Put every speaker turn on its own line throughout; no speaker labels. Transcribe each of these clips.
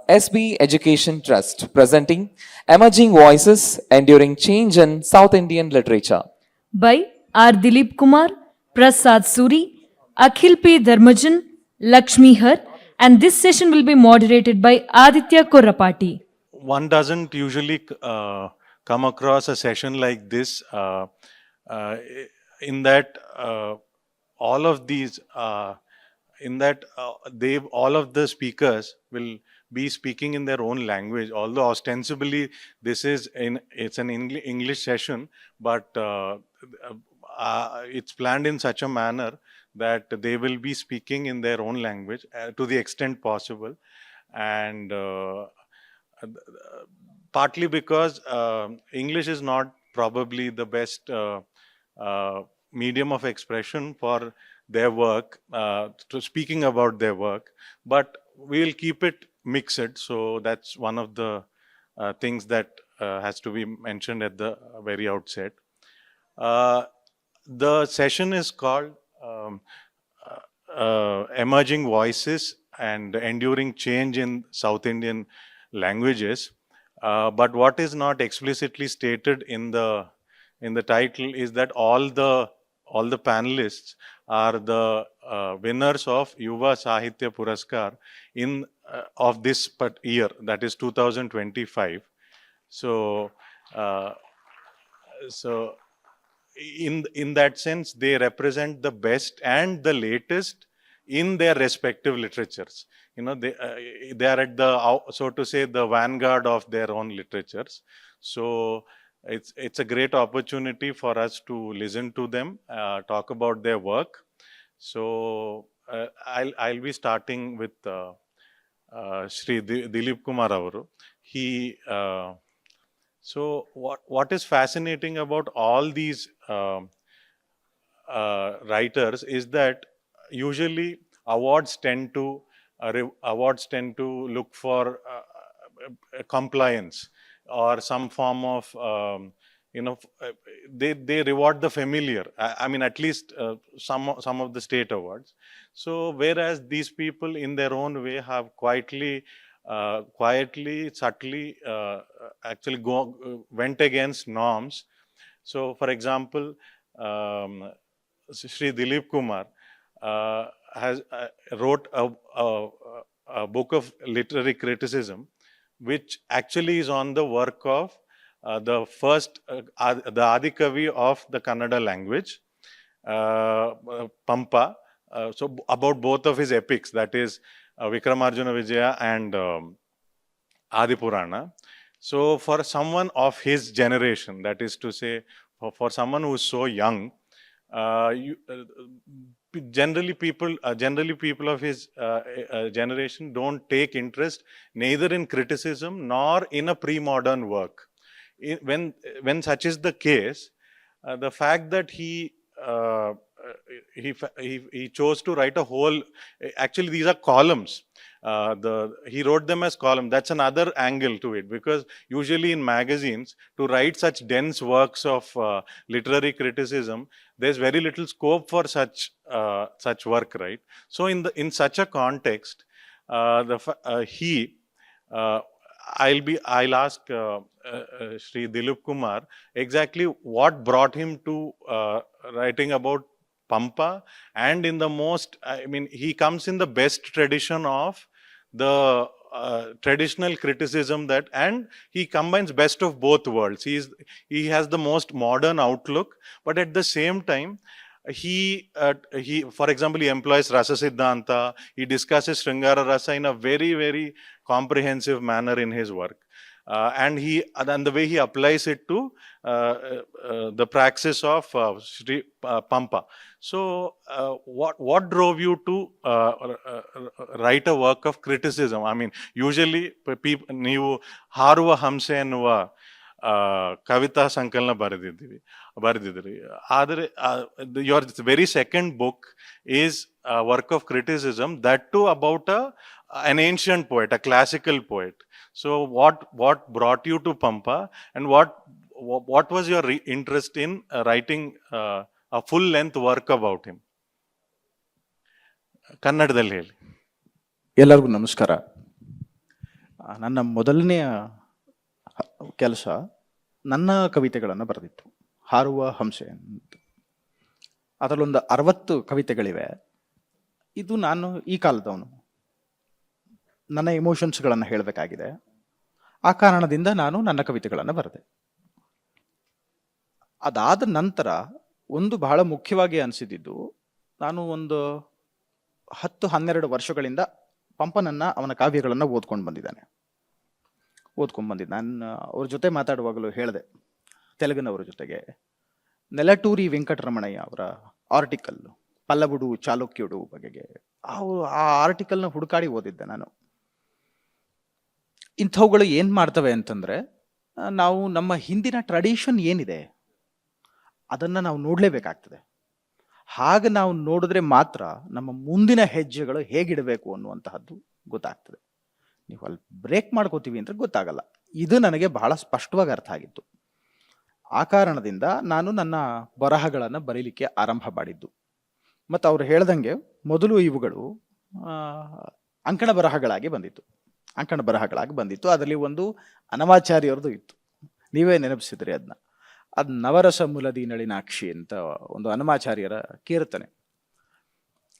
SB Education Trust presenting Emerging Voices Enduring Change in South Indian Literature.
By R. Dileepkumar, Prasad Suri, Akhil P. Dharmajan, Latshmihar, and this session will be moderated by Aditya Korrapati.
One doesn't usually come across a session like this uh, in that all of these all of the speakers will be speaking in their own language, although ostensibly it's an English session, but it's planned in such a manner that they will be speaking in their own language to the extent possible, and partly because English is not probably the best medium of expression for their work, to speaking about their work, but we'll keep it mixed. So that's one of the things that has to be mentioned at the very outset. The session is called Emerging Voices and Enduring Change in South Indian Languages. But what is not explicitly stated in the title is that all the panelists are the winners of Yuva Sahitya Puraskar of this year, that is 2025. So in that sense, they represent the best and the latest in their respective literatures. You know, they are at the, so to say, the vanguard of their own literatures. So it's a great opportunity for us to listen to them talk about their work. So I'll be starting with Shri Dileepkumar avaru. So what is fascinating about all these writers is that usually awards tend to look for compliance or some form of they reward the familiar. I mean, at least some of the state awards. So whereas these people in their own way have quietly, subtly actually went against norms. So for example, Shri Dileepkumar has wrote a book of literary criticism, which actually is on the work of the first, the Adikavi of the Kannada language, Pampa. So about both of his epics, that is Vikramarjuna Vijaya and Adipurana. So for someone of his generation, that is to say, for someone who is so young, generally people of his generation don't take interest neither in criticism nor in a pre-modern work. When such is the case, the fact that he chose to write a whole, actually these are columns. He wrote them as columns. That's another angle to it, because usually in magazines, to write such dense works of literary criticism, there's very little scope for such work, right? So in such a context, I'll ask Shri Dileepkumar exactly what brought him to writing about Pampa, and in the most, I mean, he comes in the best tradition of the traditional criticism and he combines best of both worlds. He has the most modern outlook, but at the same time, he for example, he employs Rasa Siddhanta. He discusses Sringara Rasa in a very, very comprehensive manner in his work. And the way he applies it to the praxis of Sri Pampa. So what drove you to write a work of criticism? I mean, usually ನೀವು ಹಾರುವ ಹಂಸೆ ಎನ್ನುವ ಕವಿತಾ ಸಂಕಲನ ಬರೆದಿದ್ರಿ. ಆದರೆ your very second book is a work of criticism, that too about an ancient poet, a classical poet. So what brought you to Pampa, and what was your interest in writing a full length work about him? ಕನ್ನಡದಲ್ಲಿ ಹೇಳಿ.
ಎಲ್ಲರಿಗೂ ನಮಸ್ಕಾರ. ನನ್ನ ಮೊದಲನೆಯ ಕೆಲಸ ನನ್ನ ಕವಿತೆಗಳನ್ನು ಬರೆದಿತ್ತು, ಹಾರುವ ಹಂಸೆ ಅಂತ. ಅದರಲ್ಲೊಂದು 60 ಕವಿತೆಗಳಿವೆ. ಇದು ನಾನು ಈ ಕಾಲದವನು, ನನ್ನ ಎಮೋಷನ್ಸ್ಗಳನ್ನು ಹೇಳಬೇಕಾಗಿದೆ. ಆ ಕಾರಣದಿಂದ ನಾನು ನನ್ನ ಕವಿತೆಗಳನ್ನು ಬರೆದೆ. ಅದಾದ ನಂತರ ಒಂದು ಬಹಳ ಮುಖ್ಯವಾಗಿ ಅನಿಸಿದ್ದು, ನಾನು ಒಂದು 10-12 ವರ್ಷಗಳಿಂದ ಪಂಪನನ್ನ, ಅವನ ಕಾವ್ಯಗಳನ್ನು ಓದ್ಕೊಂಡು ಬಂದಿದ್ದೆ. ನಾನು ಅವ್ರ ಜೊತೆ ಮಾತಾಡುವಾಗಲೂ ಹೇಳಿದೆ, ತೆಲುಗಿನವ್ರ ಜೊತೆಗೆ, ನೆಲಟೂರಿ ವೆಂಕಟರಮಣಯ್ಯ ಅವರ ಆರ್ಟಿಕಲ್ ಪಲ್ಲವುಡು ಚಾಲುಕ್ಯುಡು ಬಗೆಗೆ, ಆ ಆರ್ಟಿಕಲ್ನ ಹುಡುಕಾಡಿ ಓದಿದ್ದೆ ನಾನು. ಇಂಥವುಗಳು ಏನು ಮಾಡ್ತವೆ ಅಂತಂದರೆ, ನಾವು ನಮ್ಮ ಹಿಂದಿನ ಟ್ರೆಡಿಷನ್ ಏನಿದೆ ಅದನ್ನು ನಾವು ನೋಡಲೇಬೇಕಾಗ್ತದೆ. ಹಾಗೆ ನಾವು ನೋಡಿದ್ರೆ ಮಾತ್ರ ನಮ್ಮ ಮುಂದಿನ ಹೆಜ್ಜೆಗಳು ಹೇಗಿಡಬೇಕು ಅನ್ನುವಂತಹದ್ದು ಗೊತ್ತಾಗ್ತದೆ. ನೀವು ಅಲ್ಲಿ ಬ್ರೇಕ್ ಮಾಡ್ಕೋತೀವಿ ಅಂದರೆ ಗೊತ್ತಾಗಲ್ಲ. ಇದು ನನಗೆ ಬಹಳ ಸ್ಪಷ್ಟವಾಗಿ ಅರ್ಥ ಆಗಿತ್ತು. ಆ ಕಾರಣದಿಂದ ನಾನು ನನ್ನ ಬರಹಗಳನ್ನು ಬರೀಲಿಕ್ಕೆ ಆರಂಭ ಮಾಡಿದ್ದು. ಮತ್ತು ಅವ್ರು ಹೇಳ್ದಂಗೆ ಮೊದಲು ಇವುಗಳು ಅಂಕಣ ಬರಹಗಳಾಗಿ ಬಂದಿತ್ತು. ಅದರಲ್ಲಿ ಒಂದು ಅನವಾಚಾರ್ಯರದು ಇತ್ತು, ನೀವೇ ನೆನಪಿಸಿದ್ರಿ ಅದನ್ನ. ಅದು ನವರಸ ಮೂಲದಿ ನಳಿನಾಕ್ಷಿ ಅಂತ ಒಂದು ಅನಮಾಚಾರ್ಯರ ಕೀರ್ತನೆ.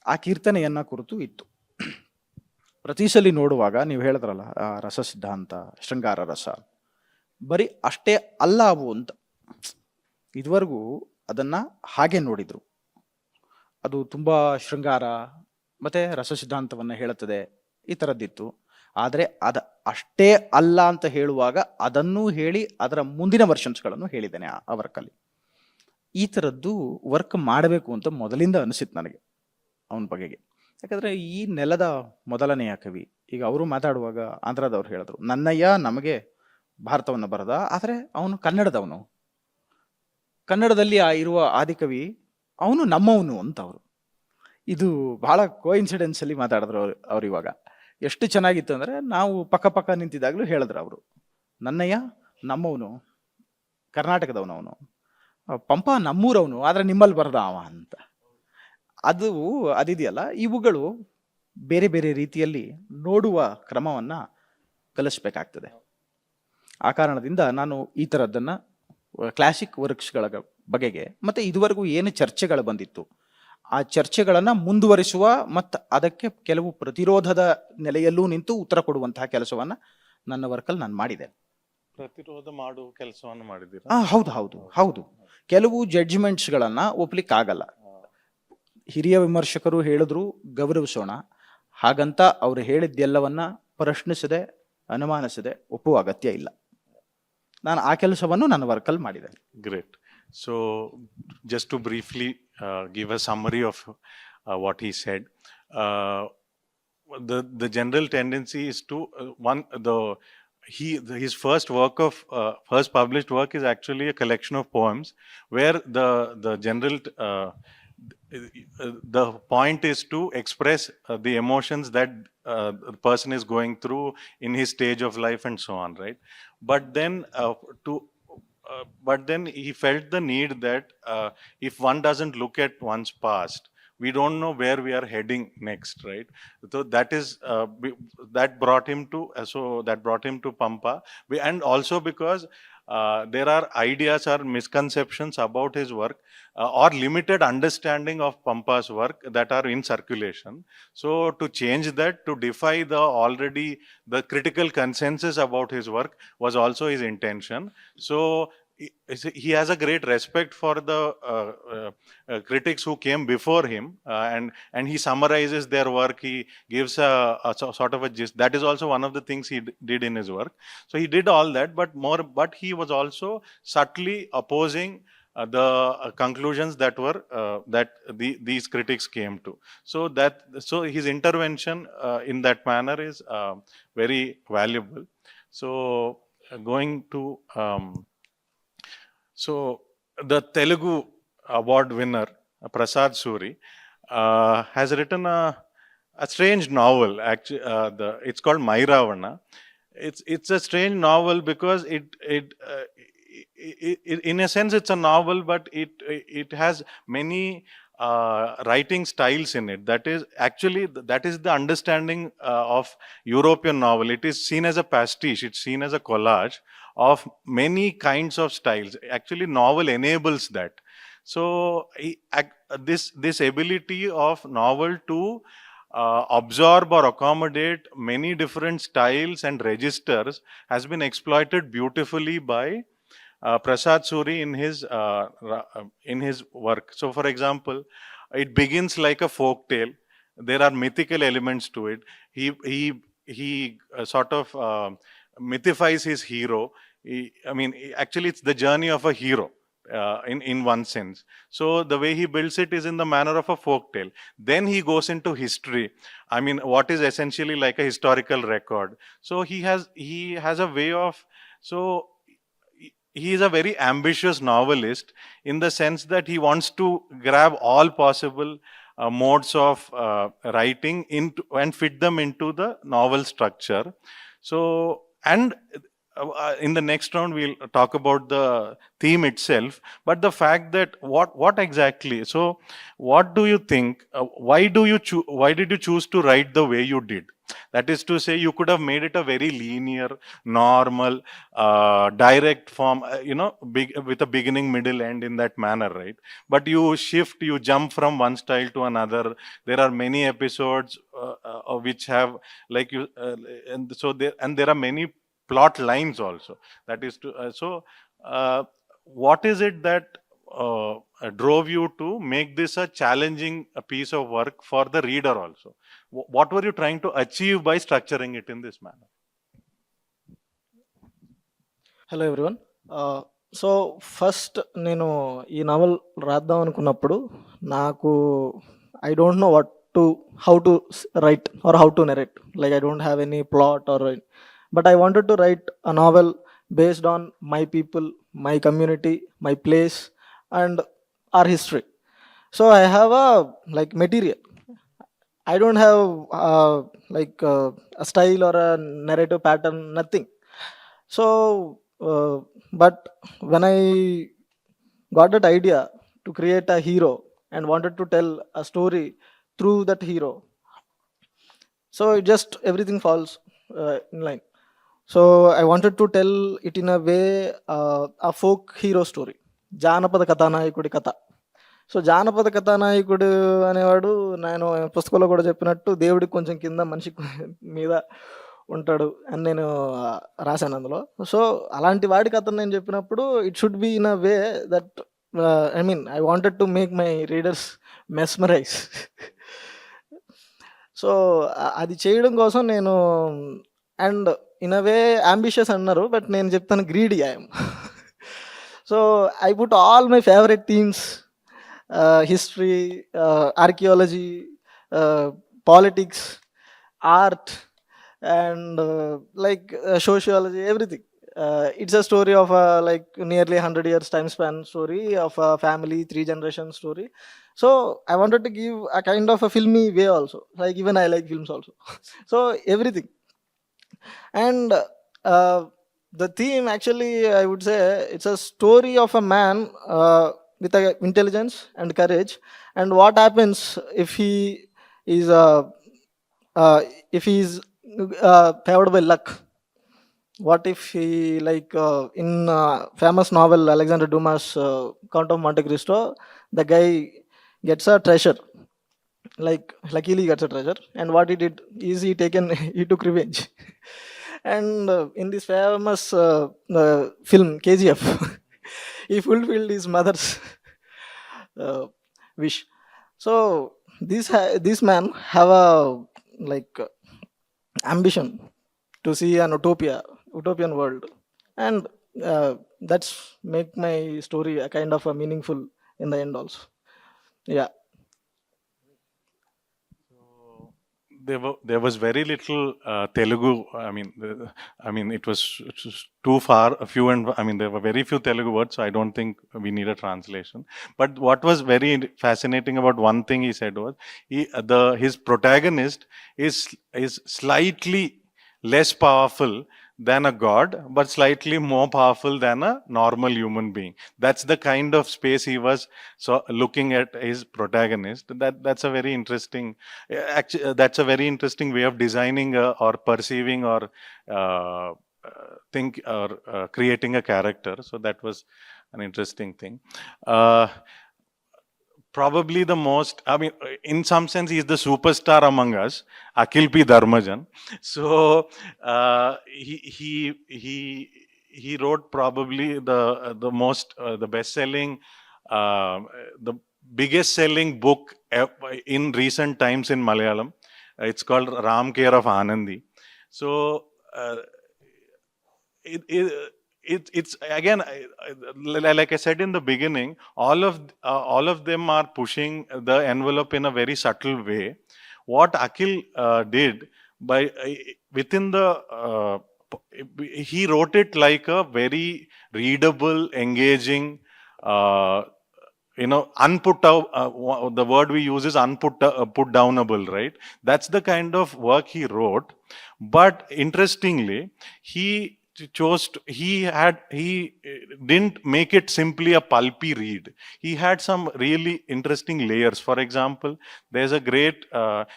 ಆ ಕೀರ್ತನೆಯನ್ನ ಕುರಿತು ಇತ್ತು. ಪ್ರತಿ ಸಲ ನೋಡುವಾಗ ನೀವು ಹೇಳಿದ್ರಲ್ಲ, ರಸ ಸಿದ್ಧಾಂತ, ಶೃಂಗಾರ ರಸ, ಬರೀ ಅಷ್ಟೇ ಅಲ್ಲ ಅವು ಅಂತ. ಇದುವರೆಗೂ ಅದನ್ನ ಹಾಗೆ ನೋಡಿದ್ರು. ಅದು ತುಂಬಾ ಶೃಂಗಾರ ಮತ್ತೆ ರಸ ಸಿದ್ಧಾಂತವನ್ನ ಹೇಳುತ್ತದೆ, ಈ ಥರದ್ದಿತ್ತು. ಆದರೆ ಅಷ್ಟೇ ಅಲ್ಲ ಅಂತ ಹೇಳುವಾಗ ಅದನ್ನೂ ಹೇಳಿ ಅದರ ಮುಂದಿನ ವರ್ಷನ್ಸ್ಗಳನ್ನು ಹೇಳಿದ್ದೇನೆ ಆ ವರ್ಕಲ್ಲಿ. ಈ ಥರದ್ದು ವರ್ಕ್ ಮಾಡಬೇಕು ಅಂತ ಮೊದಲಿಂದ ಅನಿಸಿತ್ತು ನನಗೆ ಅವನ ಬಗೆಗೆ. ಯಾಕಂದರೆ ಈ ನೆಲದ ಮೊದಲನೆಯ ಕವಿ. ಈಗ ಅವರು ಮಾತಾಡುವಾಗ ಆಂಧ್ರದವ್ರು ಹೇಳಿದ್ರು, ನನ್ನಯ್ಯ ನಮಗೆ ಭಾರತವನ್ನು ಬರೆದ, ಆದರೆ ಅವನು ಕನ್ನಡದವನು, ಕನ್ನಡದಲ್ಲಿ ಇರುವ ಆದಿಕವಿ ಅವನು ನಮ್ಮವನು ಅಂತ ಅವರು. ಇದು ಬಹಳ ಕೋಇನ್ಸಿಡೆನ್ಸಲ್ಲಿ ಮಾತಾಡಿದ್ರು ಅವ್ರು. ಇವಾಗ ಎಷ್ಟು ಚೆನ್ನಾಗಿತ್ತು ಅಂದರೆ, ನಾವು ಪಕ್ಕ ನಿಂತಿದ್ದಾಗಲೂ ಹೇಳಿದ್ರು ಅವರು, ನನ್ನಯ್ಯ ನಮ್ಮವನು, ಕರ್ನಾಟಕದವನು, ಅವನು ಪಂಪ ನಮ್ಮೂರವನು, ಆದರೆ ನಿಮ್ಮಲ್ಲಿ ಬರದ ಅವ ಅಂತ. ಅದಿದೆಯಲ್ಲ, ಇವುಗಳು ಬೇರೆ ಬೇರೆ ರೀತಿಯಲ್ಲಿ ನೋಡುವ ಕ್ರಮವನ್ನು ಕಲಿಸ್ಬೇಕಾಗ್ತದೆ. ಆ ಕಾರಣದಿಂದ ನಾನು ಈ ಥರದ್ದನ್ನು ಕ್ಲಾಸಿಕ್ ವರ್ಕ್ಸ್ಗಳ ಬಗೆಗೆ, ಮತ್ತು ಇದುವರೆಗೂ ಏನು ಚರ್ಚೆಗಳು ಬಂದಿತ್ತು ಆ ಚರ್ಚೆಗಳನ್ನು ಮುಂದುವರಿಸುವ ಮತ್ತು ಅದಕ್ಕೆ ಕೆಲವು ಪ್ರತಿರೋಧದ ನೆಲೆಯಲ್ಲೂ ನಿಂತು ಉತ್ತರ ಕೊಡುವಂತಹ ಕೆಲಸವನ್ನು ನನ್ನ ವರ್ಕಲ್ಲಿ ನಾನು ಮಾಡಿದೆ.
ಪ್ರತಿರೋಧ ಮಾಡುವ ಕೆಲಸವನ್ನು ಮಾಡಿದ್ದೀರಾ?
ಹೌದು. ಕೆಲವು ಜಡ್ಜ್ಮೆಂಟ್ಸ್ಗಳನ್ನು ಒಪ್ಲಿಕ್ಕಾಗಲ್ಲ. ಹಿರಿಯ ವಿಮರ್ಶಕರು ಹೇಳಿದ್ರು, ಗೌರವಿಸೋಣ. ಹಾಗಂತ ಅವರು ಹೇಳಿದ್ದೆಲ್ಲವನ್ನ ಪ್ರಶ್ನಿಸದೆ, ಅನುಮಾನಿಸದೆ ಒಪ್ಪುವ ಅಗತ್ಯ ಇಲ್ಲ. ನಾನು ಆ ಕೆಲಸವನ್ನು ನನ್ನ ವರ್ಕಲ್ಲಿ ಮಾಡಿದೆ.
Great. So just to briefly give a summary of what he said, the general tendency is to his first published work is actually a collection of poems, where the general the point is to express the emotions that the person is going through in his stage of life and so on, right? But then he felt the need that if one doesn't look at one's past, we don't know where we are heading next, right? So that brought him to Pampa, and also because there are ideas or misconceptions about his work, or limited understanding of Pampa's work that are in circulation. So to change that, to defy the critical consensus about his work was also his intention. So he has a great respect for the critics who came before him, and he summarizes their work. He gives a sort of a gist. That is also one of the things he did in his work. So he did all that, but he was also subtly opposing the conclusions that these critics came to. So his intervention in that manner is very valuable. So going to So the Telugu award winner, Prasad Suri, has written a strange novel. Actually, it's called Mairavana. It's a strange novel because it in a sense it's a novel, but it has many writing styles in it. That is actually, that is the understanding of European novel. It is seen as a pastiche, it's seen as a collage of many kinds of styles. Actually, novel enables that. So this ability of novel to absorb or accommodate many different styles and registers has been exploited beautifully by Prasad Suri in his work. So, for example, it begins like a folk tale. There are mythical elements to it. He sort of mythifies his hero. Actually, it's the journey of a hero. In one sense. So the way he builds it is in the manner of a folk tale. Then he goes into history. What is essentially like a historical record. So he has a way of, so he is a very ambitious novelist in the sense that he wants to grab all possible modes of writing into and fit them into the novel structure. So, and in the next round we'll talk about the theme itself, but the fact that what exactly, so what do you think, why did you choose to write the way you did? That is to say, you could have made it a very linear, normal, direct form, with a beginning, middle, end in that manner, right? But you jump from one style to another. There are many episodes which have, like you, and there are many plot lines also. That is to what is it that drove you to make this a challenging piece of work for the reader also? What were you trying to achieve by structuring it in this manner?
Hello everyone. So first నేను ఈ novel రాద్దాం అనుకున్నప్పుడు నాకు I don't know how to write or how to narrate. Like I don't have any plot or, but I wanted to write a novel based on my people, my community, my place, and our history. So I have a material. I don't have a style or a narrative pattern, nothing. So but when I got that idea to create a hero and wanted to tell a story through that hero, so everything falls in line. So I wanted to tell it in a way, a folk hero story. జానపద కథానాయకుడి కథ. So జానపద కథానాయకుడు అనేవాడు, నేను పుస్తకంలో కూడా చెప్పినట్టు, దేవుడికి కొంచెం కింద మనిషి మీద ఉంటాడు అని నేను రాశాను అందులో. సో అలాంటి వాడి కథను నేను చెప్పినప్పుడు it should be in a way that I wanted to make my readers mesmerize. So అది చేయడం కోసం నేను, and in a way ambitious అన్నారు, బట్ నేను చెప్తాను greedy I'm. So I put all my favourite themes, history, archaeology, politics, art, and sociology, everything. It's a story of nearly 100 years time span story of a family, 3 generation story. So I wanted to give a kind of a filmy way also, like even I like films also. So everything. And the theme, actually, I would say it's a story of a man with a intelligence and courage, and what happens if he is favored by luck. What if he, in famous novel Alexander Dumas' Count of Monte Cristo, the guy gets a treasure. Luckily he gets a treasure, and what he did is he took revenge. And in this famous film KGF, he fulfilled his mother's wish. So this man have a ambition to see an utopian world, and that's make my story a kind of a meaningful in the end also. Yeah.
There was very little Telugu. It was too far. There were very few Telugu words, so I don't think we need a translation. But what was very fascinating about one thing he said was, his protagonist is slightly less powerful than a god, but slightly more powerful than a normal human being. That's the kind of space he was looking at his protagonist. That's a very interesting, actually, that's a very interesting way of designing or perceiving or think or creating a character. So that was an interesting thing. Probably the most, I mean, in some sense, he's the superstar among us, Akhil P. Dharmajan. So he wrote probably the most the best selling the biggest selling book in recent times in Malayalam. It's called Ram Care of Anandi. So it's again, like I said in the beginning, all of them are pushing the envelope in a very subtle way. What Akhil did by within the he wrote it like a very readable, engaging, unput out. The word we use is put downable, right? That's the kind of work he wrote. But interestingly, he didn't make it simply a pulpy read. He had some really interesting layers. For example, there's a great,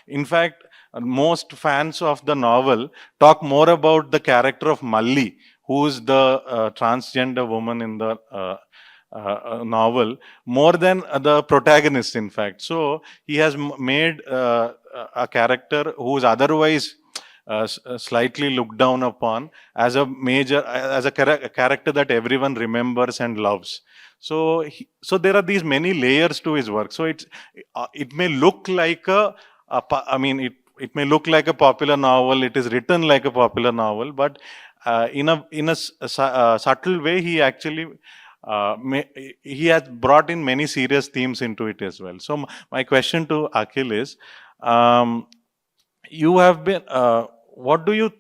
in fact, most fans of the novel talk more about the character of Malli, who is the transgender woman in the novel, more than the protagonist, in fact. So he has made a character who is otherwise slightly looked down upon as a character that everyone remembers and loves. So there are these many layers to his work. So it may look like it may look like a popular novel. It is written like a popular novel, but in a subtle way, he actually he has brought in many serious themes into it as well. So my question to Akhil is, you have been. What do you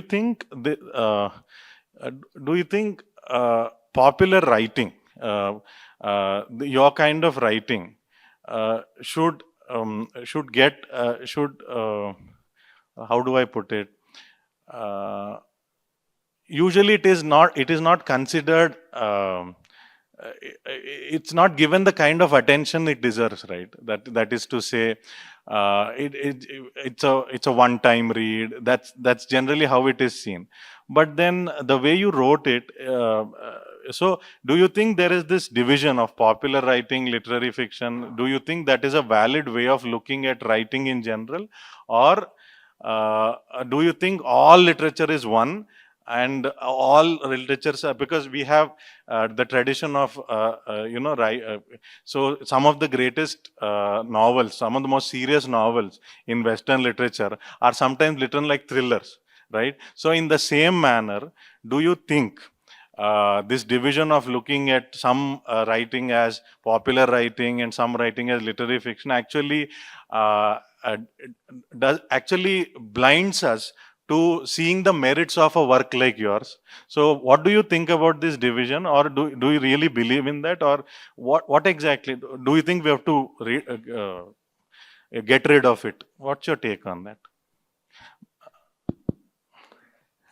think? Do you think popular writing, your kind of writing, should get how do I put it? Usually, it is not considered. It's not given the kind of attention it deserves, right? That is to say, it's a one-time read. That's generally how it is seen. But then the way you wrote it, so do you think there is this division of popular writing, literary fiction? Do you think that is a valid way of looking at writing in general, or do you think all literature is one? And all literatures, because we have the tradition of so some of the greatest novels, some of the most serious novels in Western literature are sometimes written like thrillers, right? So in the same manner, do you think this division of looking at some writing as popular writing and some writing as literary fiction actually blinds us to seeing the merits of a work like yours? So what do you think about this division, or do you really believe in that, or what exactly do you think we have to get rid of it? What's your take on that?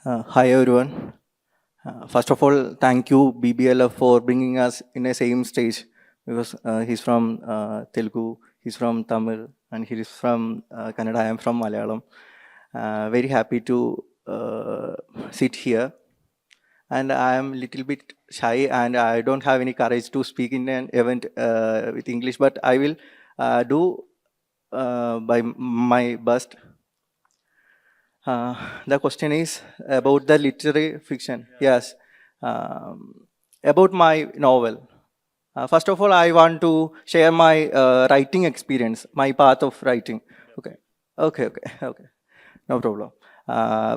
Hi everyone. First of all, thank you BBLF for bringing us in a same stage, because he's from Telugu, he's from Tamil, and he is from Kannada. I am from Malayalam. Very happy to sit here, and I am a little bit shy and I don't have any courage to speak in an event with English, but I will do by my best. The question is about the literary fiction. Yes, about my novel. First of all, I want to share my writing experience, my path of writing. Okay. No problem.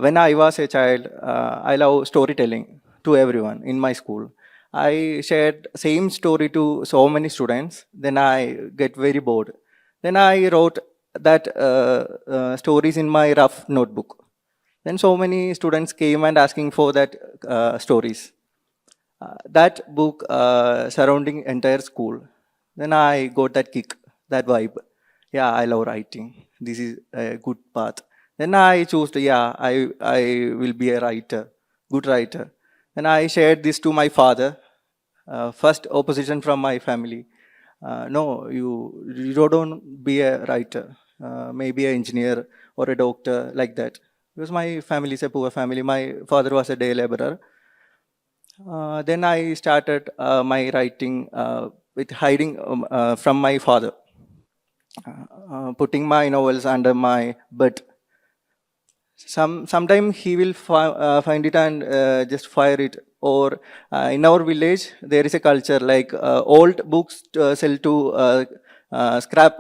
When I was a child, I love storytelling to everyone in my school. I shared same story to so many students. Then I get very bored. Then I wrote that stories in my rough notebook. Then so many students came and asking for that stories. That book surrounding entire school. Then I got that kick, that vibe. Yeah, I love writing. This is a good path. Then I chose to, yeah, I will be a writer, good writer. Then I shared this to my father. First opposition from my family. No, you don't be a writer, maybe an engineer or a doctor like that. Because my family is a poor family. My father was a day laborer. Then I started my writing with hiding from my father, putting my novels under my bed. Sometime he will find it and just fire it. Or in our village, there is a culture like old books sell to scrap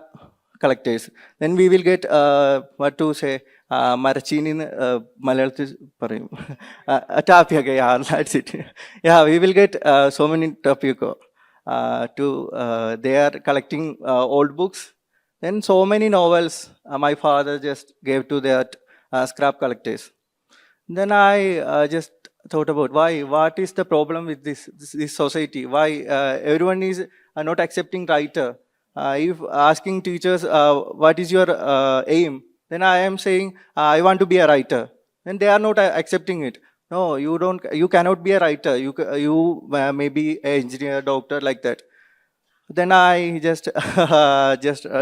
collectors. Then we will get what to say, മരച്ചീനി മലയാളത്തിൽ പറയും tapioca, yeah, that's it. Yeah, we will get so many tapioca they are collecting old books. Then so many novels my father just gave to that scrap collectors. Then I just thought about what is the problem with this society? Why everyone is not accepting writer? If asking teachers, what is your aim? Then I am saying, I want to be a writer. Then they are not accepting it. No, you cannot be a writer. You may be an engineer, doctor, like that. Then I just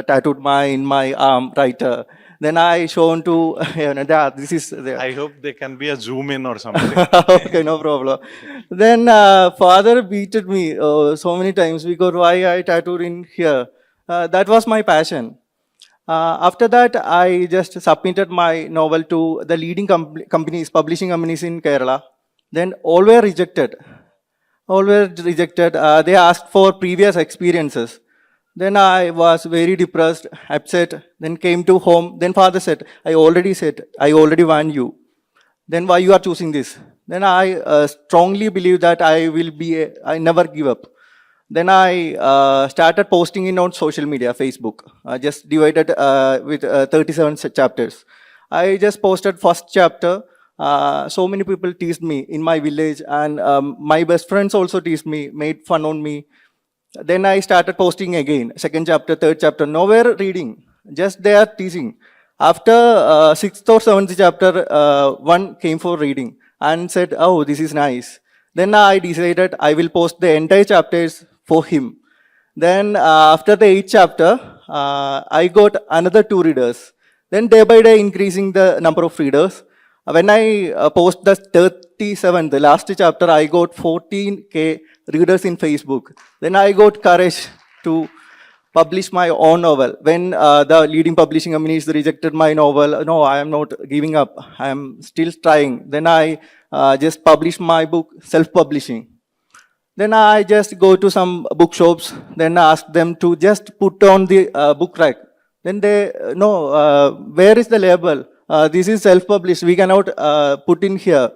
tattooed in my arm, writer. Then I shown to, this is there.
I hope they can be a zoom in or something.
Okay, no problem. Then father beated me so many times because why I tattooed in here. That was my passion. After that, I just submitted my novel to the leading companies, publishing companies in Kerala. Then all were rejected. They asked for previous experiences. Then I was very depressed, upset. Then came to home. Then father said, I already warned you. Then why you are choosing this? Then I strongly believe that I never give up. Then I started posting it on social media, Facebook, just divided with 37 chapters. I just posted first chapter. So many people teased me in my village, and my best friends also teased me, made fun on me. Then I started posting again, second chapter, third chapter, nowhere reading, just they are teasing. After sixth or seventh chapter, one came for reading and said, oh, this is nice. Then I decided I will post the entire chapters for him. Then after the 8th chapter, I got another 2 readers. Then day by day increasing the number of readers. When I post the 37th, the last chapter, I got 14K readers in Facebook. Then I got courage to publish my own novel. When the leading publishing companies rejected my novel, no, I am not giving up. I am still trying. Then I just published my book, self-publishing. Then I just go to some bookshops, then ask them to just put on the book rack. Then they, no, where is the label? This is self-published, we cannot put in here.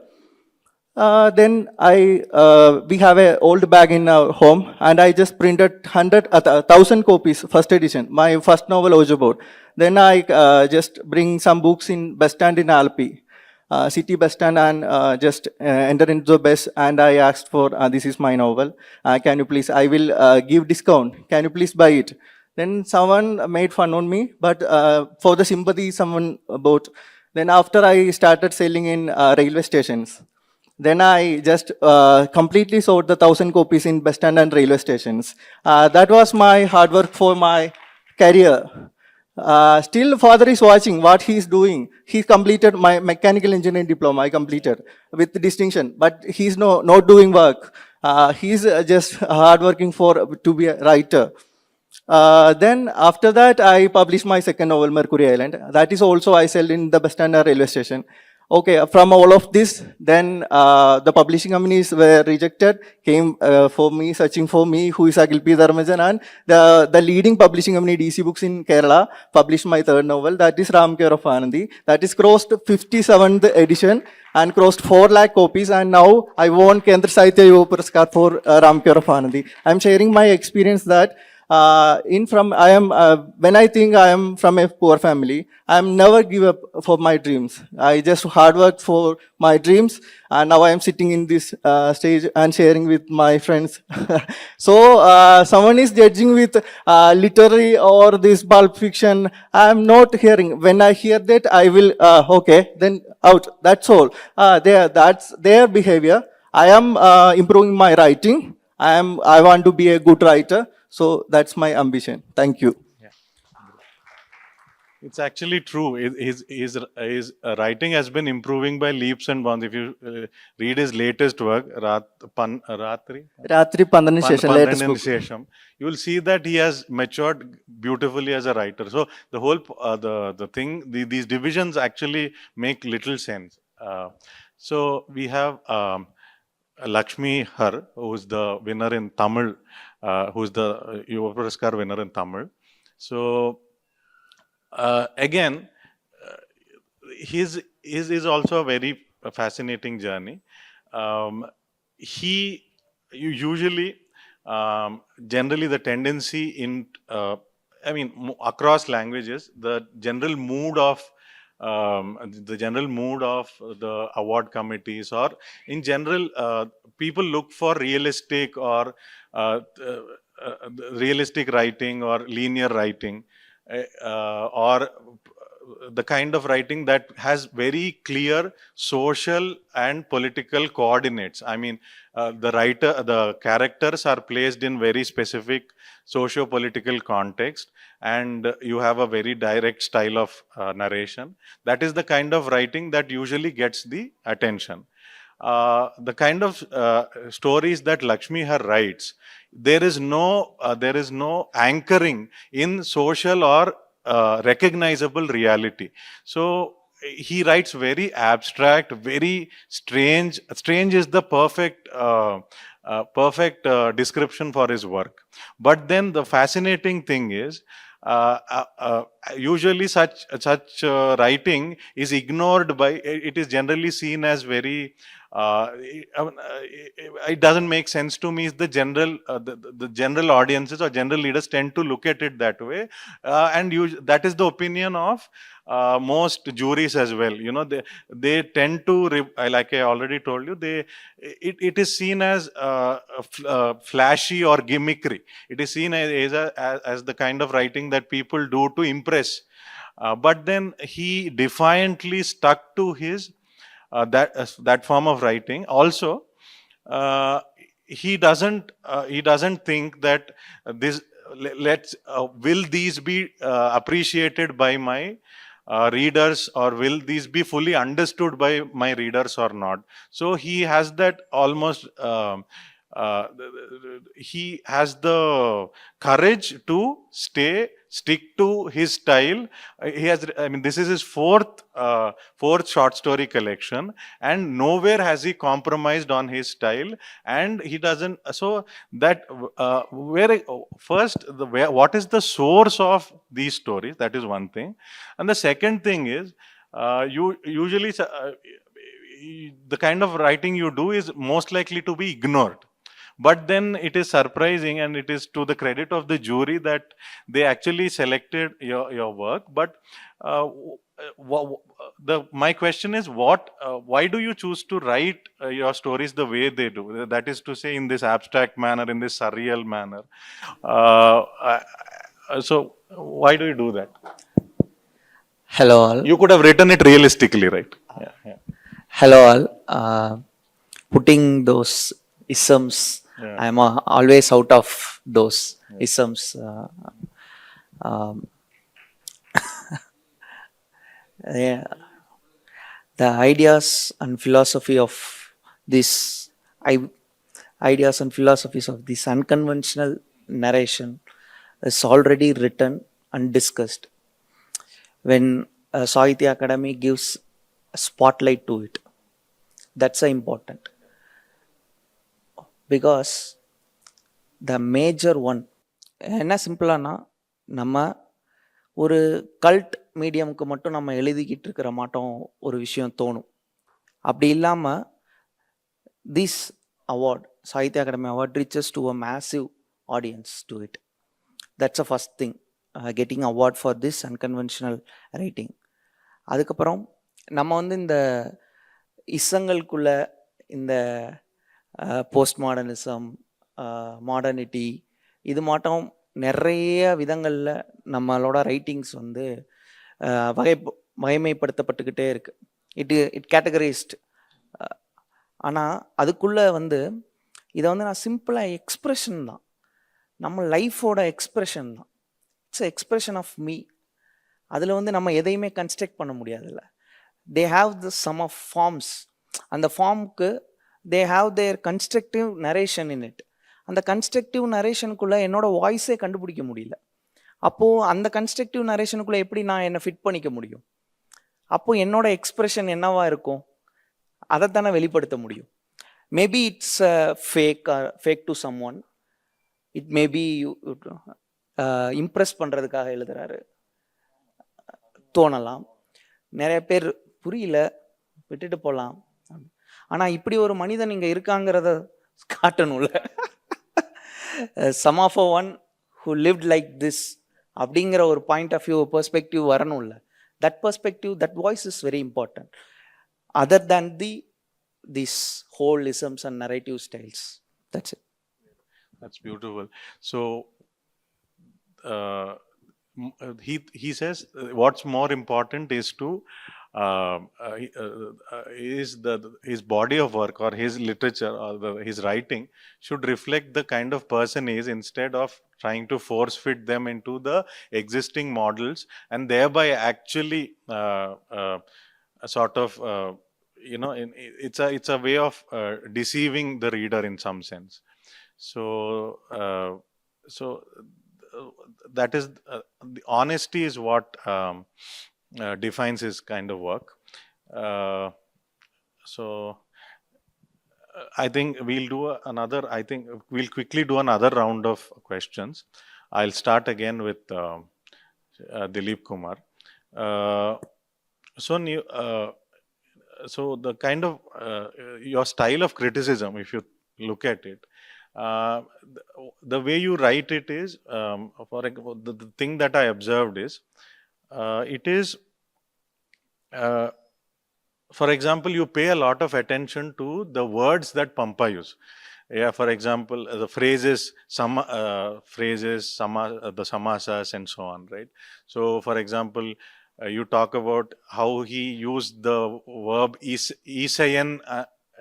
Then we have an old bag in our home, and I just printed 1,000 copies, first edition, my first novel, Ojabod. Then I just bring some books in bus stand in Alpi. City bus stand, and just enter into the bus, and I asked for, this is my novel, can you please, I will give discount, can you please buy it? Then someone made fun on me, but for the sympathy someone bought. Then after I started selling in railway stations. Then I just completely sold the 1,000 copies in bus stand and railway stations. That was my hard work for my career. Still father is watching what he is doing. He completed my mechanical engineering diploma, I completed with distinction, but he's not doing work. He's just hard working to be a writer. Then after that, I published my second novel, Mercury Island. That is also I sell in the bus stand and railway station. Okay, from all of this, then the publishing companies were rejected, came for me, searching for me, who is Akhil P. Dharmajan, and the leading publishing company, DC Books in Kerala, published my third novel, that is Ram Care of Anandi. That is crossed 57th edition and crossed 4 lakh copies, and now I won Kendra Sahitya Yuva Puraskar for Ram Care of Anandi. I'm sharing my experience that when I think I am from a poor family, I am never give up for my dreams. I just hard work for my dreams, and now I am sitting in this stage and sharing with my friends. So someone is judging with literary or this pulp fiction. I am not hearing. When I hear that, I will okay, then out. That's all. That's their behavior. I am improving my writing. I want to be a good writer. So that's my ambition. Thank you.
It's actually true. His writing has been improving by leaps and bounds. If you read his latest work, Ratri,
Ratri Pandani Session, latest book.
Shesham, you will see that he has matured beautifully as a writer. So the whole the thing, these divisions actually make little sense. So we have Latshmihar, who's the winner in Tamil, who's the Yuva Puraskar winner in Tamil. So again, his is also a very fascinating journey. He usually, generally, the tendency in, across languages, the general mood of the award committees, or in general, people look for realistic or realistic writing or linear writing. Or the kind of writing that has very clear social and political coordinates. I mean, the characters are placed in very specific socio-political context, and you have a very direct style of narration. That is the kind of writing that usually gets the attention. The kind of stories that Latshmihar writes, there is no anchoring in social or recognizable reality. So he writes very abstract, very strange. Strange is the perfect description for his work. But then the fascinating thing is, usually such writing is ignored by, it is generally seen as very, it doesn't make sense to me. Is the general the general audiences or general leaders tend to look at it that way, and that is the opinion of most juries as well. You know, they tend to, like I already told you, it is seen as flashy or gimmickry. It is seen as the kind of writing that people do to impress. But then he defiantly stuck to his that form of writing. Also, he doesn't think that this will these be appreciated by my readers, or will these be fully understood by my readers or not. So he has that almost he has the courage to stick to his style. He has, this is his fourth short story collection, and nowhere has he compromised on his style, and he doesn't. So that what is the source of these stories? That is one thing. And the second thing is, usually the kind of writing you do is most likely to be ignored. But then it is surprising, and it is to the credit of the jury that they actually selected your work. But my question is, why do you choose to write your stories the way they do? That is to say, in this abstract manner, in this surreal manner. So why do you do that?
Hello all.
You could have written it realistically, right? Yeah.
Hello all. Putting those isms, I am always out of those isms. The ideas and philosophy of this, ideas and philosophies of this unconventional narration is already written and discussed. When Sahitya Academy gives a spotlight to it, that's important. Because the major one, என்ன சிம்பிளானா, நம்ம ஒரு cult மீடியமுக்கு மட்டும் நம்ம எழுதிக்கிட்டு இருக்கிற மாட்டோம் ஒரு விஷயம் தோணும். அப்படி இல்லாமல் this award, Sahitya Akademi award, reaches to a massive audience to it. That's the first thing, getting award for this unconventional writing. அதுக்கப்புறம் நம்ம வந்து இந்த இசங்களுக்குள்ள இந்த போஸ்ட் மாடர்னிசம், மாடர்னிட்டி, இது மாட்டம் நிறைய விதங்களில் நம்மளோட ரைட்டிங்ஸ் வந்து வகைமைப்படுத்தப்பட்டுக்கிட்டே இருக்கு. It categorised. ஆனால் அதுக்குள்ளே வந்து இதை வந்து நான் சிம்பிளாக எக்ஸ்ப்ரெஷன் தான், நம்ம லைஃபோட எக்ஸ்ப்ரெஷன் தான். It's expression of me. அதில் வந்து நம்ம எதையுமே கன்ஸ்ட்ரக்ட் பண்ண முடியாதுல்ல. They have the sum of forms. அந்த ஃபார்முக்கு they have their constructive narration in it. அந்த கன்ஸ்ட்ரக்டிவ் நரேஷனுக்குள்ளே என்னோட வாய்ஸே கண்டுபிடிக்க முடியல. அப்போது அந்த கன்ஸ்ட்ரக்டிவ் நரேஷனுக்குள்ளே எப்படி நான் என்னை ஃபிட் பண்ணிக்க முடியும்? அப்போது என்னோட எக்ஸ்ப்ரெஷன் என்னவா இருக்கும்? அதைத்தானே வெளிப்படுத்த முடியும். Maybe it's fake to someone. It maybe impress பண்ணுறதுக்காக எழுதுறாரு தோணலாம். நிறைய பேர் புரியல, விட்டுட்டு போகலாம். ஆனால் இப்படி ஒரு மனிதன் இங்கே இருக்காங்கிறத காட்டணும்ல. Some of a one who lived like this அப்படிங்கிற ஒரு பாயிண்ட் ஆஃப் வியூ, பெர்ஸ்பெக்டிவ் வரணும்ல. That perspective, that voice is very important, other than these whole isms and narrative styles. That's it.
That's beautiful. So he says what's more important is to his body of work or his literature or his writing should reflect the kind of person he is, instead of trying to force fit them into the existing models and thereby actually sort of it's a way of deceiving the reader in some sense. So that is the honesty is what defines his kind of work. I think we'll quickly do another round of questions. I'll start again with Dileepkumar. So the kind of your style of criticism, if you look at it, the way you write it is, the thing that I observed is, it is, for example, you pay a lot of attention to the words that Pampa use. Yeah, for example, the phrases, the samasas and so on, right? So, for example, you talk about how he used the verb isayan.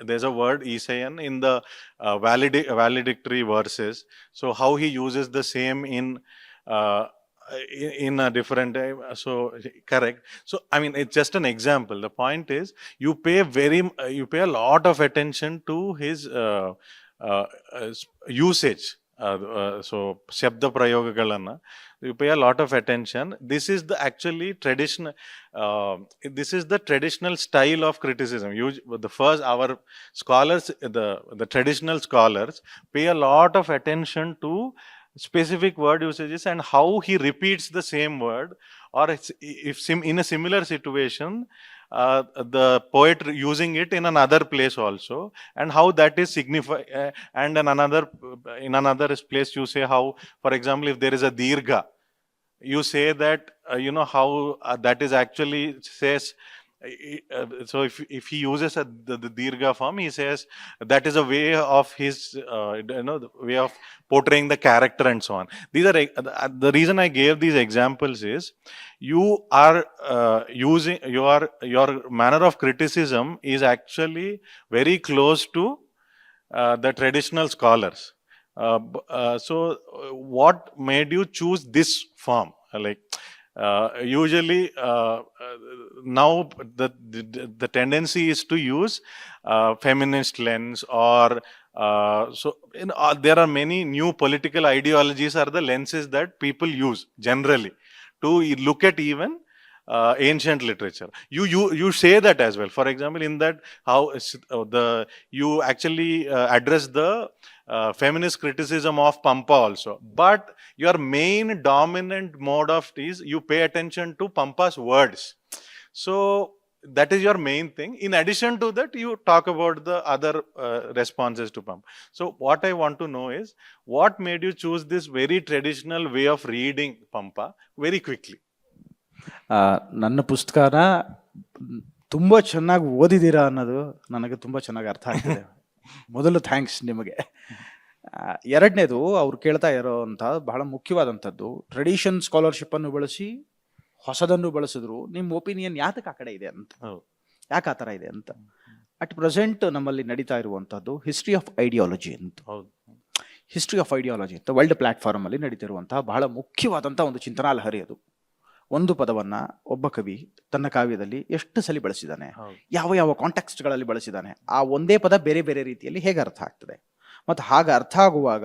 There's a word isayan in the valedictory verses. So how he uses the same in a different so correct. So I mean, it's just an example. The point is you pay a lot of attention to his usage. So shabda prayogagalana, you pay a lot of attention. This is the actually traditional this is the traditional style of criticism. Our scholars, the traditional scholars pay a lot of attention to specific word usages and how he repeats the same word, or if in a similar situation the poet using it in another place also, and how that is signified. And in another place you say how, for example, if there is a dirgha, you say that how that is actually says. So if he uses the dirgha form, he says that is a way of his the way of portraying the character and so on. These are the reason I gave these examples is you are using your manner of criticism is actually very close to the traditional scholars. So what made you choose this form? Like usually now the tendency is to use feminist lens, or there are many new political ideologies are the lenses that people use generally to look at even ancient literature. You say that as well. For example, in that how you actually address the feminist criticism of Pampa also, but your main dominant mode of is you pay attention to Pampa's words. So that is your main thing. In addition to that, you talk about the other responses to Pampa. So what I want to know is, what made you choose this very traditional way of reading Pampa very quickly?
ನನ್ನ ಪುಸ್ತಕನ ತುಂಬ ಚೆನ್ನಾಗಿ ಓದಿದ್ದೀರಾ ಅನ್ನೋದು ನನಗೆ ತುಂಬ ಚೆನ್ನಾಗಿ ಅರ್ಥ ಆಗ್ತಿದೆ. ಮೊದಲು ಥ್ಯಾಂಕ್ಸ್ ನಿಮಗೆ. ಎರಡನೇದು ಅವ್ರು ಕೇಳ್ತಾ ಇರೋವಂಥ ಬಹಳ ಮುಖ್ಯವಾದಂಥದ್ದು, ಟ್ರೆಡಿಷನ್ ಸ್ಕಾಲರ್ಶಿಪ್ಪನ್ನು ಬಳಸಿ ಹೊಸದನ್ನು ಬಳಸಿದ್ರು ನಿಮ್ಮ ಒಪಿನಿಯನ್ ಯಾತಕ್ಕೆ ಆ ಕಡೆ ಇದೆ ಅಂತ, ಯಾಕೆ ಆ ಥರ ಇದೆ ಅಂತ. ಅಟ್ ಪ್ರೆಸೆಂಟ್ ನಮ್ಮಲ್ಲಿ ನಡೀತಾ ಇರುವಂಥದ್ದು ಹಿಸ್ಟ್ರಿ ಆಫ್ ಐಡಿಯಾಲಜಿ ಅಂತ. ಹಿಸ್ಟ್ರಿ ಆಫ್ ಐಡಿಯಾಲಜಿ ಅಂತ ವರ್ಲ್ಡ್ ಪ್ಲಾಟ್ಫಾರ್ಮಲ್ಲಿ ನಡೀತಿರುವಂತಹ ಬಹಳ ಮುಖ್ಯವಾದಂಥ ಒಂದು ಚಿಂತನಾ ಲಹರಿ ಅದು. ಒಂದು ಪದವನ್ನು ಒಬ್ಬ ಕವಿ ತನ್ನ ಕಾವ್ಯದಲ್ಲಿ ಎಷ್ಟು ಸಲ ಬಳಸಿದ್ದಾನೆ, ಯಾವ ಯಾವ ಕಾಂಟೆಕ್ಸ್ಟ್ಗಳಲ್ಲಿ ಬಳಸಿದ್ದಾನೆ, ಆ ಒಂದೇ ಪದ ಬೇರೆ ಬೇರೆ ರೀತಿಯಲ್ಲಿ ಹೇಗೆ ಅರ್ಥ ಆಗ್ತದೆ, ಮತ್ತು ಹಾಗೆ ಅರ್ಥ ಆಗುವಾಗ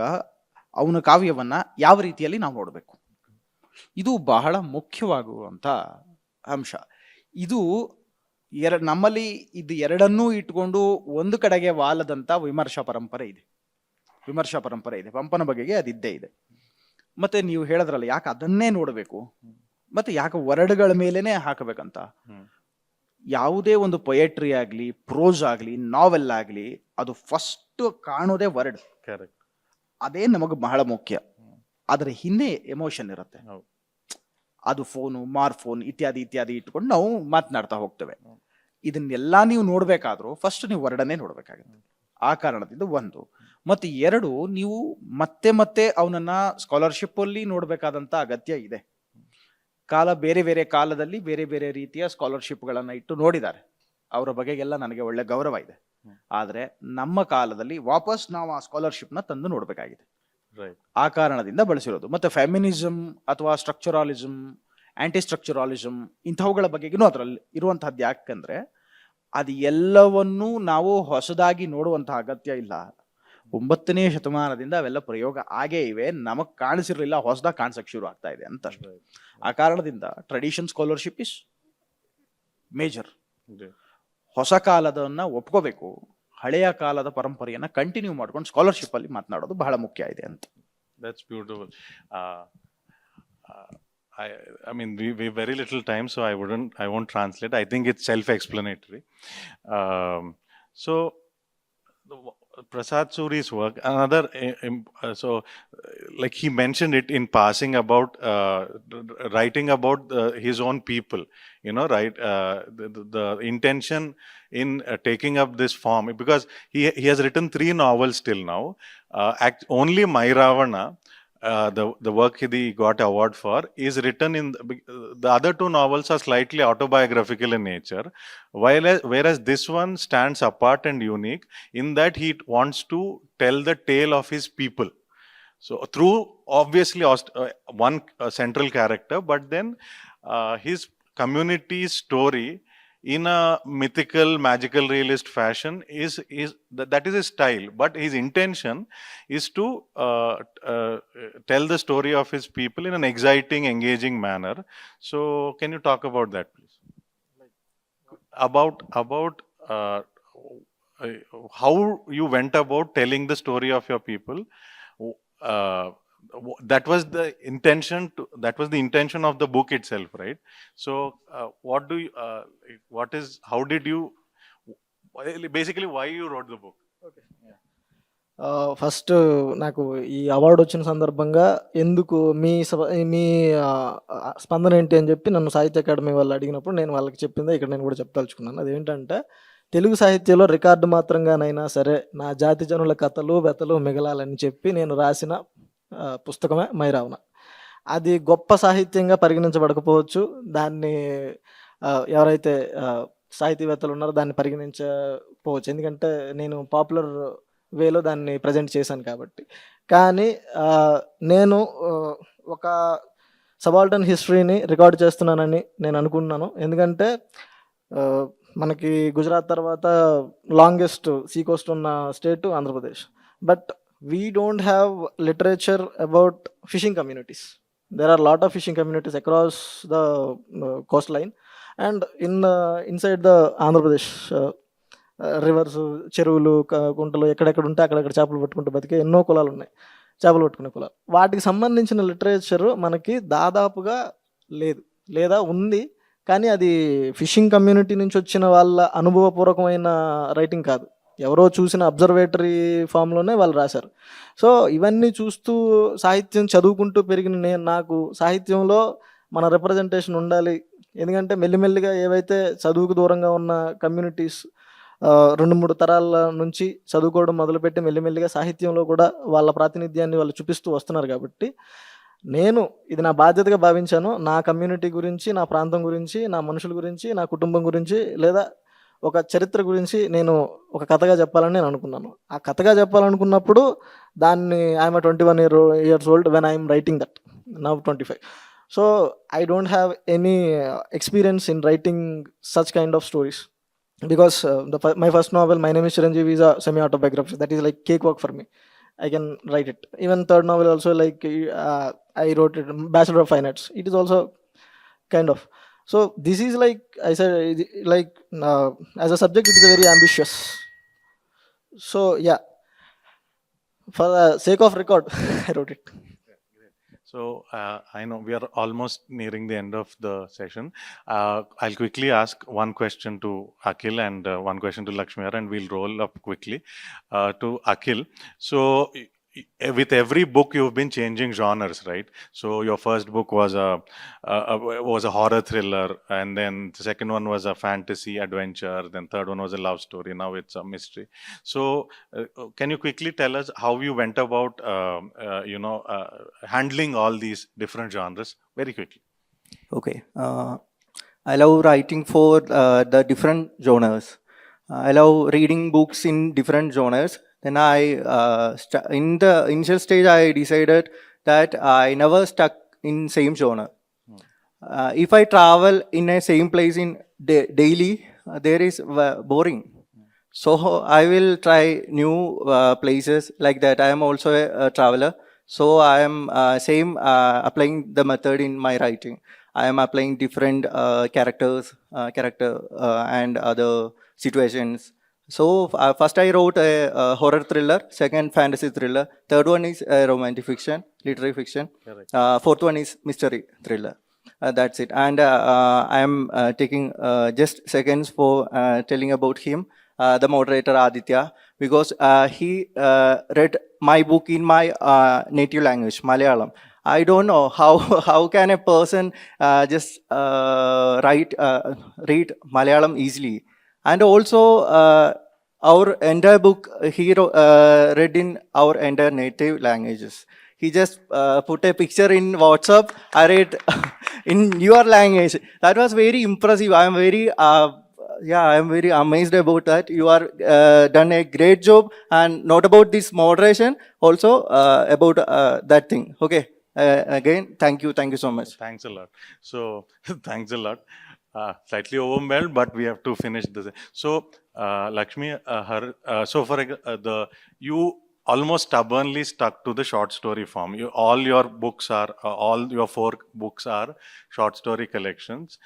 ಅವನ ಕಾವ್ಯವನ್ನು ಯಾವ ರೀತಿಯಲ್ಲಿ ನಾವು ನೋಡಬೇಕು, ಇದು ಬಹಳ ಮುಖ್ಯವಾಗುವಂಥ ಅಂಶ. ಇದು ನಮ್ಮಲ್ಲಿ ಇದು ಎರಡನ್ನೂ ಇಟ್ಕೊಂಡು ಒಂದು ಕಡೆಗೆ ವಾಲದಂಥ ವಿಮರ್ಶಾ ಪರಂಪರೆ ಇದೆ. ಪಂಪನ ಬಗೆಗೆ ಅದಿದ್ದೇ ಇದೆ. ಮತ್ತೆ ನೀವು ಹೇಳಿದ್ರಲ್ಲ ಯಾಕೆ ಅದನ್ನೇ ನೋಡಬೇಕು, ಮತ್ತೆ ಯಾಕೆ ವರ್ಡ್ಗಳ ಮೇಲೇನೆ ಹಾಕಬೇಕಂತ. ಯಾವುದೇ ಒಂದು ಪೊಯೆಟ್ರಿ ಆಗಲಿ, ಪ್ರೋಸ್ ಆಗಲಿ, ನಾವೆಲ್ ಆಗಲಿ, ಅದು ಫಸ್ಟ್ ಕಾಣೋದೇ ವರ್ಡ್. ಅದೇ ನಮಗೆ ಬಹಳ ಮುಖ್ಯ. ಅದರ ಹಿಂದೆ ಎಮೋಷನ್ ಇರುತ್ತೆ. ಅದು ಫೋನು, ಮಾರ್ಫೋನ್ ಇತ್ಯಾದಿ ಇತ್ಯಾದಿ ಇಟ್ಕೊಂಡು ನಾವು ಮಾತನಾಡ್ತಾ ಹೋಗ್ತೇವೆ. ಇದನ್ನೆಲ್ಲ ನೀವು ನೋಡ್ಬೇಕಾದ್ರೂ ಫಸ್ಟ್ ನೀವು ವರ್ಡನ್ನೇ ನೋಡ್ಬೇಕಾಗುತ್ತೆ. ಆ ಕಾರಣದಿಂದ ಒಂದು. ಮತ್ತು ಎರಡು, ನೀವು ಮತ್ತೆ ಮತ್ತೆ ಅವನನ್ನ ಸ್ಕಾಲರ್ಶಿಪ್ ಅಲ್ಲಿ ನೋಡ್ಬೇಕಾದಂತ ಅಗತ್ಯ ಇದೆ. ಬೇರೆ ಬೇರೆ ಕಾಲದಲ್ಲಿ ಬೇರೆ ಬೇರೆ ರೀತಿಯ ಸ್ಕಾಲರ್ಶಿಪ್ಗಳನ್ನ ಇಟ್ಟು ನೋಡಿದ್ದಾರೆ. ಅವರ ಬಗೆಗೆಲ್ಲ ನನಗೆ ಒಳ್ಳೆ ಗೌರವ ಇದೆ. ಆದ್ರೆ ನಮ್ಮ ಕಾಲದಲ್ಲಿ ವಾಪಸ್ ನಾವು ಆ ಸ್ಕಾಲರ್ಶಿಪ್ನ ತಂದು ನೋಡ್ಬೇಕಾಗಿದೆ. ಆ ಕಾರಣದಿಂದ ಬಳಸಿರೋದು. ಮತ್ತೆ ಫೆಮಿನಿಸಮ್ ಅಥವಾ ಸ್ಟ್ರಕ್ಚರಾಲಿಸಮ್, ಆಂಟಿ ಸ್ಟ್ರಕ್ಚರಾಲಿಸಮ್ ಇಂಥವುಗಳ ಬಗೆಗೂ ಅದರಲ್ಲಿ ಇರುವಂತಹದ್ದು. ಯಾಕಂದ್ರೆ ಅದು ಎಲ್ಲವನ್ನೂ ನಾವು ಹೊಸದಾಗಿ ನೋಡುವಂತಹ ಅಗತ್ಯ ಇಲ್ಲ. 9ನೇ ಶತಮಾನದಿಂದ ಅವೆಲ್ಲ ಪ್ರಯೋಗ ಆಗೇ ಇವೆ, ನಮಗ್ ಕಾಣಿಸಿರ್ಲಿಲ್ಲ, ಹೊಸದಾಗಿ ಕಾಣಿಸಕ್ ಶುರು ಆಗ್ತಾ ಇದೆ ಅಂತ. ಆ ಕಾರಣದಿಂದ ಟ್ರೆಡಿಷನ್ ಸ್ಕಾಲರ್ಶಿಪ್ ಇಸ್ ಮೇಜರ್. ಹೊಸ ಕಾಲದನ್ನ ಒಪ್ಕೋಬೇಕು, ಹಳೆಯ ಕಾಲದ ಪರಂಪರೆಯನ್ನ ಕಂಟಿನ್ಯೂ ಮಾಡ್ಕೊಂಡು ಸ್ಕಾಲರ್ಶಿಪ್ ಅಲ್ಲಿ ಮಾತನಾಡೋದು ಬಹಳ ಮುಖ್ಯ ಇದೆ ಅಂತ.
That's beautiful. I mean, we very little time, so I won't translate. I think it's self-explanatory. So Prasad Suri's work, another, like he mentioned it in passing about writing about his own people, you know, right? The intention in taking up this form, because he has written 3 novels till now. Only My Ravana, the work he got award for, is written in the other 2 novels are slightly autobiographical in nature, whereas this one stands apart and unique in that he wants to tell the tale of his people. So through obviously one central character, but then his community story in a mythical, magical, realist fashion that is his style. But his intention is to tell the story of his people in an exciting, engaging manner. So can you talk about that, please? About how you went about telling the story of your people. That was the intention of the book itself, right? So how did you basically, why you wrote the book?
Okay. First నాకు ఈ award వచ్చిన సందర్భంగా ఎందుకు మీ స్పందన ఏంటి అని చెప్పి నన్ను సాహిత్య అకాడమీ వాళ్ళు అడిగినప్పుడు నేను వాళ్ళకి చెప్పిందే ఇక్కడ నేను కూడా చెప్పదలుచుకున్నాను. అదేంటంటే, తెలుగు సాహిత్యంలో రికార్డు మాత్రంగానైనా సరే నా జాతి జనుల కథలు వెతలు మిగలాలని చెప్పి నేను రాసిన పుస్తకమే మై రావణ. అది గొప్ప సాహిత్యంగా పరిగణించబడకపోవచ్చు. దాన్ని ఎవరైతే సాహితీవేత్తలు ఉన్నారో దాన్ని పరిగణించకపోవచ్చు, ఎందుకంటే నేను పాపులర్ వేలో దాన్ని ప్రజెంట్ చేశాను కాబట్టి. కానీ నేను ఒక సబాల్టర్న్ హిస్టరీని రికార్డ్ చేస్తున్నానని నేను అనుకుంటున్నాను. ఎందుకంటే మనకి గుజరాత్ తర్వాత లాంగెస్ట్ సీ కోస్ట్ ఉన్న state Andhra Pradesh. But we don't have literature about fishing communities. There are a lot of fishing communities across the coastline, and inside the Andhra Pradesh rivers, చెరువులు, కుంటలు ఎక్కడెక్కడ ఉంటే అక్కడక్కడ చేపలు పట్టుకుంటూ బతికే ఎన్నో కులాలు ఉన్నాయి, చేపలు పట్టుకునే కులాలు. వాటికి సంబంధించిన లిటరేచర్ మనకి దాదాపుగా లేదు, లేదా ఉంది కానీ అది ఫిషింగ్ కమ్యూనిటీ నుంచి వచ్చిన వాళ్ళ అనుభవపూర్వకమైన రైటింగ్ కాదు, ఎవరో చూసిన అబ్జర్వేటరీ ఫామ్లోనే వాళ్ళు రాశారు. సో ఇవన్నీ చూస్తూ సాహిత్యం చదువుకుంటూ పెరిగిన నాకు సాహిత్యంలో మన రిప్రజెంటేషన్ ఉండాలి. ఎందుకంటే మెల్లిమెల్లిగా ఏవైతే చదువుకు దూరంగా ఉన్న కమ్యూనిటీస్ 2-3 తరాల నుంచి చదువుకోవడం మొదలుపెట్టి మెల్లిమెల్లిగా సాహిత్యంలో కూడా వాళ్ళ ప్రాతినిధ్యాన్ని వాళ్ళు చూపిస్తూ వస్తున్నారు. కాబట్టి నేను ఇది నా బాధ్యతగా భావించాను. నా కమ్యూనిటీ గురించి, నా ప్రాంతం గురించి, నా మనుషుల గురించి, నా కుటుంబం గురించి, లేదా ఒక చరిత్ర గురించి నేను ఒక కథగా చెప్పాలని నేను అనుకున్నాను. ఆ కథగా చెప్పాలనుకున్నప్పుడు దాన్ని I'm 21 years old when I'm writing that, now 25. So I don't have any experience in writing such kind of stories, because my first novel, My Name is Chiranjeevi, is a semi-autobiography. That is like cakewalk for me. I can write it. Even third novel also, like I wrote it, Bachelor of Fine Arts. It is also kind of. So this is like I said, like as a subject, it is very ambitious. So yeah, for the sake of record, I wrote it.
So I know we are almost nearing the end of the session. I'll quickly ask one question to Akhil and one question to Latshmihar, and we'll roll up quickly to Akhil. So with every book you've been changing genres, right? So your first book was a horror thriller, and then the second one was a fantasy adventure, then third one was a love story, now it's a mystery. So can you quickly tell us how you went about handling all these different genres very quickly?
Okay. I love writing for the different genres. I love reading books in different genres. Then in the initial stage, I decided that I never stuck in same genre. If I travel in a same place in daily, there is boring. So I will try new places like that. I am also a traveler. So I am applying the method in my writing. I am applying different character and other situations. So first I wrote a horror thriller, second fantasy thriller, third one is romantic fiction, literary fiction, fourth one is mystery thriller. That's it. And I am taking just seconds for telling about him, the moderator Aditya, because he read my book in my native language, Malayalam. I don't know how can a person just read Malayalam easily. And also, our entire book he read in our entire native languages. He just put a picture in WhatsApp. I read in your language. That was very impressive. I am very amazed about that. You are done a great job, and not about this moderation, also about that thing. Okay. Again, thank you so much.
Thanks a lot. So thanks a lot. Slightly overwhelmed, but we have to finish this. So Lakshmi, so for you almost stubbornly stuck to the short story form. All your books are all your 4 books are short story collections.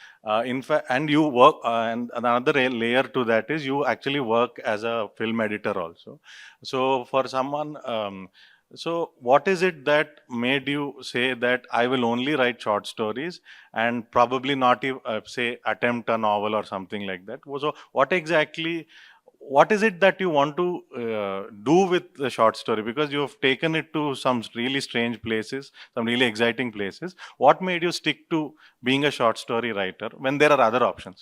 In fact, and you work, and another layer to that is you actually work as a film editor also. So for someone, so what is it that made you say that I will only write short stories and probably not say attempt a novel or something like that? So what is it that you want to do with the short story? Because you have taken it to some really strange places, some really exciting places. What made you stick to being a short story writer when there are other options?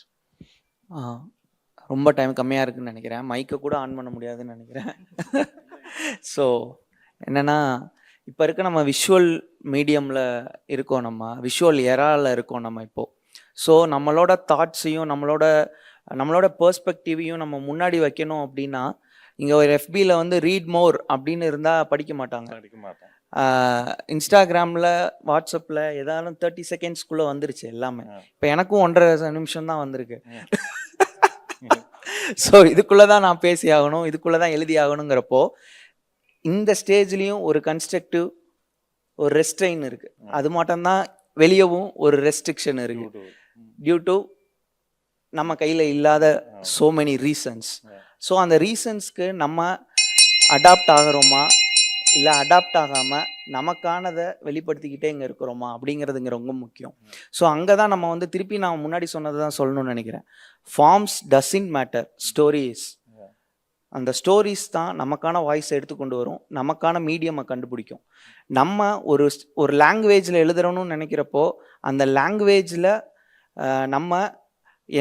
ரொம்ப time கம்மியாக இருக்குன்னு நினைக்கிறேன். மைக்கை கூட on பண்ண முடியாதுன்னு நினைக்கிறேன். So என்னென்னா, இப்போ இருக்க நம்ம விஷுவல் மீடியமில் இருக்கோம், நம்ம விஷுவல் எராவில் இருக்கோம் நம்ம இப்போது. ஸோ நம்மளோட தாட்ஸையும் நம்மளோட பெர்ஸ்பெக்டிவையும் நம்ம முன்னாடி வைக்கணும் அப்படின்னா, இங்கே ஒரு FBயில் வந்து ரீட் மோர் அப்படின்னு இருந்தால் படிக்க மாட்டாங்க. இன்ஸ்டாகிராமில், வாட்ஸ்அப்பில் ஏதாலும் 30 செகண்ட்ஸ்குள்ளே வந்துருச்சு எல்லாமே. இப்போ எனக்கும் 1.5 நிமிஷம் தான் வந்திருக்கு. ஸோ இதுக்குள்ளே தான் நான் பேசி ஆகணும், இதுக்குள்ளே தான் எழுதி ஆகணுங்கிறப்போ, இந்த ஸ்டேஜ்லேயும் ஒரு கன்ஸ்ட்ரக்டிவ், ஒரு ரெஸ்ட்ரெயின் இருக்குது. அது மட்டும்தான் வெளியவும் ஒரு ரெஸ்ட்ரிக்ஷன் இருக்குது. டியூ டு நம்ம கையில் இல்லாத so many reasons. ஸோ அந்த ரீசன்ஸ்க்கு நம்ம அடாப்ட் ஆகிறோமா, இல்லை அடாப்ட் ஆகாமல் நமக்கானதை வெளிப்படுத்திக்கிட்டே இங்கே இருக்கிறோமா அப்படிங்கிறதுங்க ரொம்ப முக்கியம். ஸோ அங்கே தான் நம்ம வந்து திருப்பி நான் முன்னாடி சொன்னதை தான் சொல்லணும்னு நினைக்கிறேன். Forms doesn't matter, stories. அந்த ஸ்டோரிஸ் தான் நமக்கான வாய்ஸை எடுத்துக்கொண்டு வரும், நமக்கான மீடியமை கண்டுபிடிக்கும். நம்ம ஒரு லாங்குவேஜில் எழுதுறோன்னு நினைக்கிறப்போ அந்த லாங்குவேஜில் நம்ம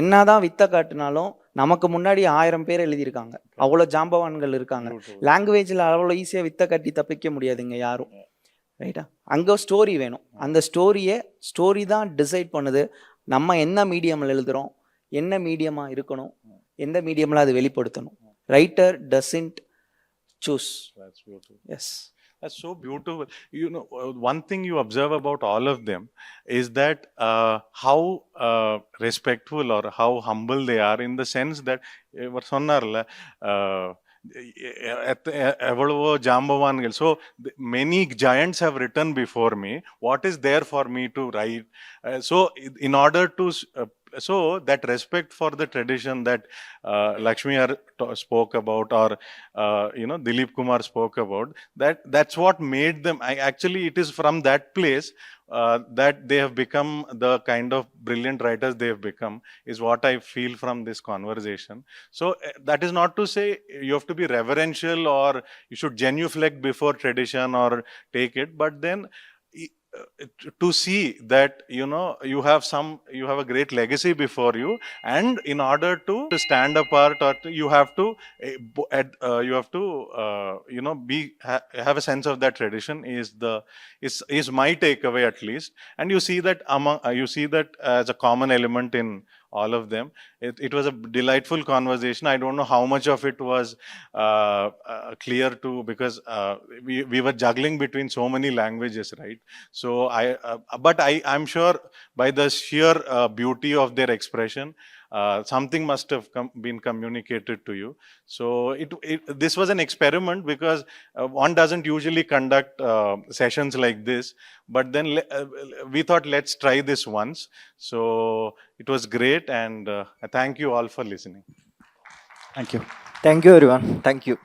என்னதான் வித்தை காட்டினாலும் நமக்கு முன்னாடி 1000 பேர் எழுதியிருக்காங்க, அவ்வளோ ஜாம்பவான்கள் இருக்காங்க. லாங்குவேஜில் அவ்வளோ ஈஸியாக வித்தை கட்டி தப்பிக்க முடியாதுங்க யாரும், ரைட்டா? அங்கே ஸ்டோரி வேணும். அந்த ஸ்டோரி தான் டிசைட் பண்ணுது நம்ம என்ன மீடியமில் எழுதுகிறோம், என்ன மீடியமாக இருக்கணும், எந்த மீடியமில் அது வெளிப்படுத்தணும். Writer doesn't choose.
That's beautiful.
Yes.
That's so beautiful. You know, one thing you observe about all of them is that how respectful or how humble they are, in the sense that இவர் சொன்னார்ல எவ்வளவோ ஜாம்பவான்கள். So many giants have written before me. What is there for me to write? So in order to so that respect for the tradition that Latshmihar spoke about, or Dileepkumar spoke about, that's what made them. Actually, it is from that place that they have become the kind of brilliant writers they have become, is what I feel from this conversation. So that is not to say you have to be reverential or you should genuflect before tradition or take it, but then to see that you have a great legacy before you, and in order to stand apart, or you have to have a sense of that tradition is my takeaway, at least. And you see that as a common element in all of them. It was a delightful conversation. I don't know how much of it was clear to, because we were juggling between so many languages, right? So but I'm sure by the sheer beauty of their expression, something must have been communicated to you. So this was an experiment, because one doesn't usually conduct sessions like this, but then we thought, let's try this once. So it was great, and thank you all for listening.
Thank you.
Thank you, everyone. Thank you.